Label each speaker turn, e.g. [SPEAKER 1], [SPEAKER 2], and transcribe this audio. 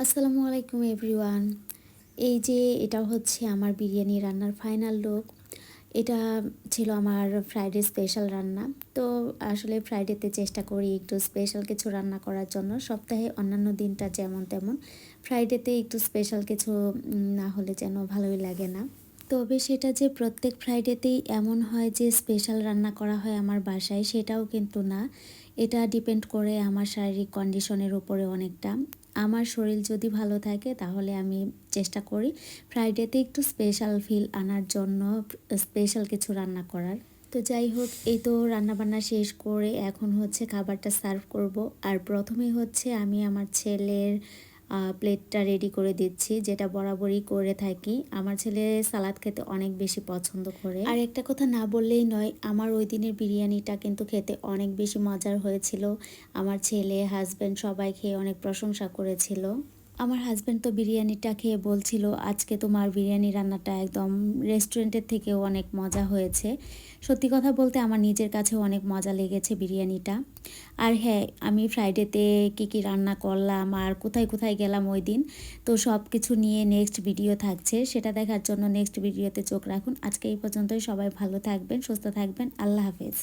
[SPEAKER 1] আসসালামু আলাইকুম এভরিওয়ান। এই যে এটা হচ্ছে আমার বিরিয়ানি রান্নার ফাইনাল লুক। এটা ছিল আমার ফ্রাইডে স্পেশাল রান্না। তো আসলে ফ্রাইডেতে চেষ্টা করি একটু স্পেশাল কিছু রান্না করার জন্য। সপ্তাহে অন্যান্য দিনটা যেমন তেমন, ফ্রাইডেতে একটু স্পেশাল কিছু না হলে যেন ভালোই লাগে না। তবে সেটা যে প্রত্যেক ফ্রাইডেতেই এমন হয় যে স্পেশাল রান্না করা হয় আমার বাসায়, সেটাও কিন্তু না। এটা ডিপেন্ড করে আমার শারীরিক কন্ডিশনের উপরে অনেকটা। আমার শরীর যদি ভালো থাকে তাহলে আমি চেষ্টা করি ফ্রাইডেতে একটু স্পেশাল ফিল আনার জন্য স্পেশাল কিছু রান্না করার। তো যাই হোক, এই তো রান্নাবান্না শেষ করে এখন হচ্ছে খাবারটা সার্ভ করব। আর প্রথমেই হচ্ছে আমি আমার ছেলের প্লেটটা রেডি করে দিচ্ছি, যেটা বরাবরই করে থাকি। আমার ছেলে সালাদ খেতে অনেক বেশি পছন্দ করে। আর একটা কথা না বললেই নয়, আমার ওই দিনের বিরিয়ানিটা কিন্তু খেতে অনেক বেশি মজার হয়েছিল। আমার ছেলে, হাজব্যান্ড সবাই খেয়ে অনেক প্রশংসা করেছিল। আমার হাজব্যান্ড তো বিরিয়ানিটা খেয়ে বলছিল, আজকে তোমার বিরিয়ানি রান্নাটা একদম রেস্টুরেন্টের থেকেও অনেক মজা হয়েছে। সত্যি কথা বলতে আমার নিজের কাছেও অনেক মজা লেগেছে বিরিয়ানিটা। আর হ্যাঁ, আমি ফ্রাইডেতে কী কী রান্না করলাম আর কোথায় কোথায় গেলাম ওই দিন, তো সব কিছু নিয়ে নেক্সট ভিডিও থাকছে। সেটা দেখার জন্য নেক্সট ভিডিওতে চোখ রাখুন। আজকে এই পর্যন্তই। সবাই ভালো থাকবেন, সুস্থ থাকবেন। আল্লাহ হাফেজ।